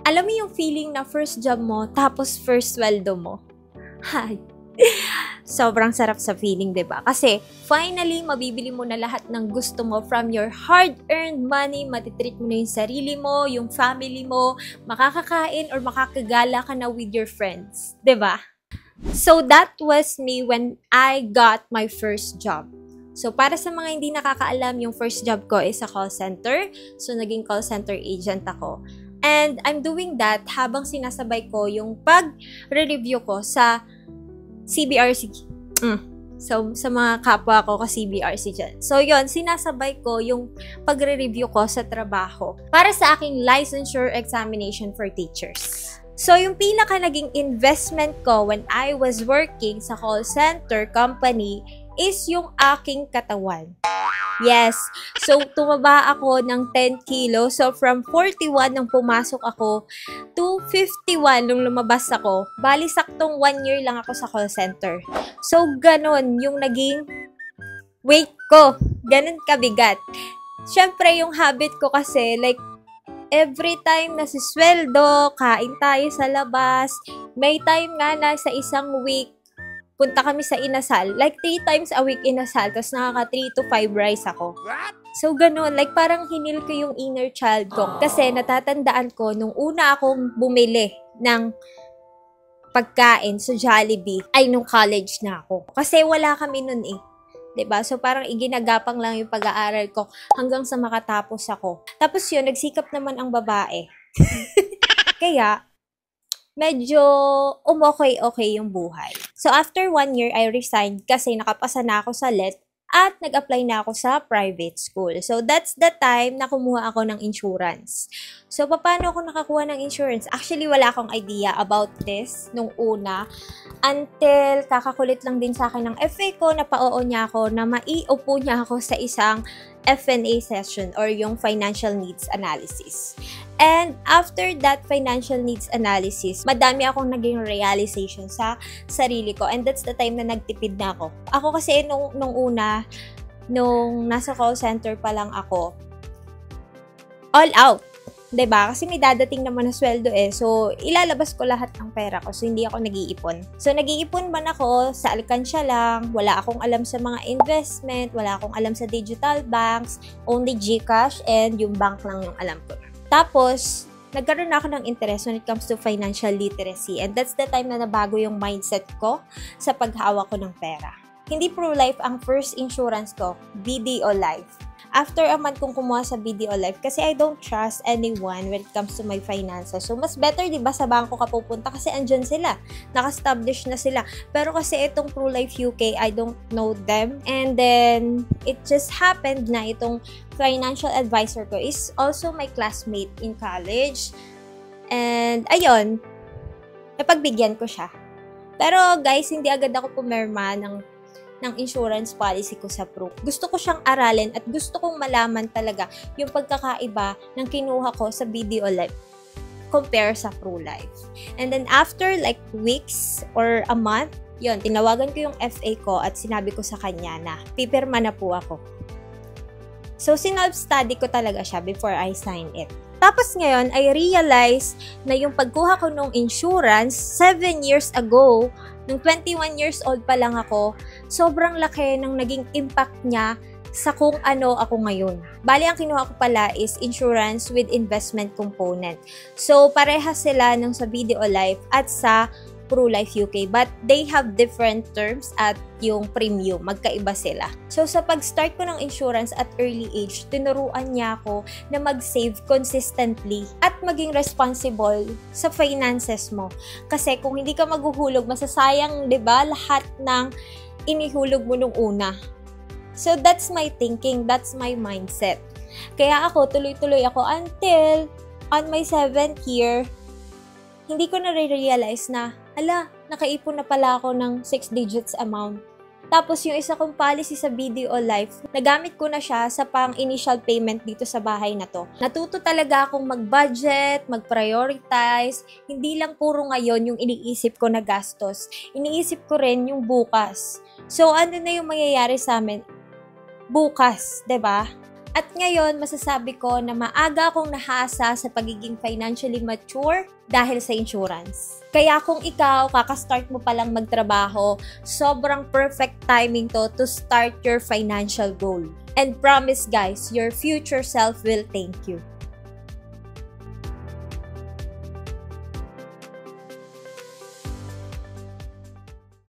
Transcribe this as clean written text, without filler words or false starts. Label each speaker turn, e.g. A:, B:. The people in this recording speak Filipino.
A: Alam mo yung feeling na first job mo, tapos first sweldo mo? Hay. Sobrang sarap sa feeling, 'di ba? Kasi finally mabibili mo na lahat ng gusto mo from your hard-earned money, matitreat mo na yung sarili mo, yung family mo, makakakain or makakagala ka na with your friends, 'di ba? So that was me when I got my first job. So para sa mga hindi nakakaalam, yung first job ko is sa call center. So naging call center agent ako. And I'm doing that habang sinasabay ko yung pag-review ko sa CBRC. So, sa mga kapwa ko ka-CBRC dyan. So, yon sinasabay ko yung pagre-review ko sa trabaho para sa aking licensure examination for teachers. So, yung pinaka naging investment ko when I was working sa call center company is yung aking katawan. Yes. So, tumaba ako ng 10 kilos. So, from 41 nung pumasok ako to 51 nung lumabas ako. Bali, saktong 1 year lang ako sa call center. So, ganon yung naging weight ko. Ganon kabigat. Siyempre, yung habit ko kasi, like, every time na sisweldo, kain tayo sa labas. May time nga na sa isang week, punta kami sa inasal. Like, 3 times a week inasal. Tapos nakaka 3 to 5 rice ako. So, ganun. Like, parang hinil ko yung inner child ko. Kasi natatandaan ko, nung una akong bumili ng pagkain sa Jollibee, ay nung college na ako. Kasi wala kami nun eh. 'Di ba? So, parang iginagapang lang yung pag-aaral ko hanggang sa makatapos ako. Tapos yun, nagsikap naman ang babae. Kaya, medyo okay yung buhay. So, after 1 year, I resigned kasi nakapasa na ako sa LET at nag-apply na ako sa private school. So, that's the time na kumuha ako ng insurance. So, paano ako nakakuha ng insurance? Actually, wala akong idea about this nung una. Until kakakulit lang din sa akin ng FA ko, napao niya ako na maiupo niya ako sa isang FNA session or yung financial needs analysis. And after that financial needs analysis, madami akong naging realization sa sarili ko. And that's the time na nagtipid na ako. Ako kasi nung una, nung nasa call center pa lang ako, all out. 'Di ba? Kasi may dadating naman na sweldo eh. So, ilalabas ko lahat ng pera ko. So, hindi ako nag-iipon. So, nag-iipon man ako sa alkansya lang. Wala akong alam sa mga investment. Wala akong alam sa digital banks. Only GCash and yung bank lang yung alam ko. Tapos, nagkaroon ako ng interest when it comes to financial literacy. And that's the time na nabago yung mindset ko sa paghawak ko ng pera. Hindi Pro-Life ang first insurance ko. BDO Life. After a month kong kumuha sa BDO Life kasi I don't trust anyone when it comes to my finances. So, mas better, di ba, sa bangko ka pupunta kasi andyan sila. Naka-establish na sila. Pero kasi itong Pro-Life UK, I don't know them. And then, it just happened na itong financial advisor ko is also my classmate in college. And, ayun, napagbigyan ko siya. Pero, guys, hindi agad ako pumirma ng insurance policy ko sa Pro. Gusto ko siyang aralin at gusto kong malaman talaga yung pagkakaiba ng kinuha ko sa BDO Life compare sa Pro Life. And then after like weeks or a month, yun, tinawagan ko yung FA ko at sinabi ko sa kanya na pipirma na po ako. So, sinelf-study ko talaga siya before I sign it. Tapos ngayon, I realized na yung pagkuha ko ng insurance 7 years ago, nung 21 years old pa lang ako, sobrang laki ng naging impact niya sa kung ano ako ngayon. Bali, ang kinuha ko pala is insurance with investment component. So, parehas sila ng sa BDO Life at sa Pro-Life UK, but they have different terms at yung premium, magkaiba sila. So, sa pag-start ko ng insurance at early age, tinuruan niya ako na mag-save consistently at maging responsible sa finances mo. Kasi kung hindi ka maghuhulog, masasayang, 'di ba, lahat ng inihulog mo nung una. So, that's my thinking, that's my mindset. Kaya ako, tuloy-tuloy ako until on my 7th year, hindi ko na-realize na, nakaipon na pala ako ng 6 digits amount. Tapos yung isa kong policy sa BDO Life, nagamit ko na siya sa pang-initial payment dito sa bahay na to. Natuto talaga akong mag-budget, mag-prioritize, hindi lang puro ngayon yung iniisip ko na gastos. Iniisip ko rin yung bukas. So ano na yung mangyayari sa amin? Bukas, 'di ba? At ngayon, masasabi ko na maaga akong nahasa sa pagiging financially mature dahil sa insurance. Kaya kung ikaw, kakastart mo palang magtrabaho, sobrang perfect timing to start your financial goal. And promise guys, your future self will thank you.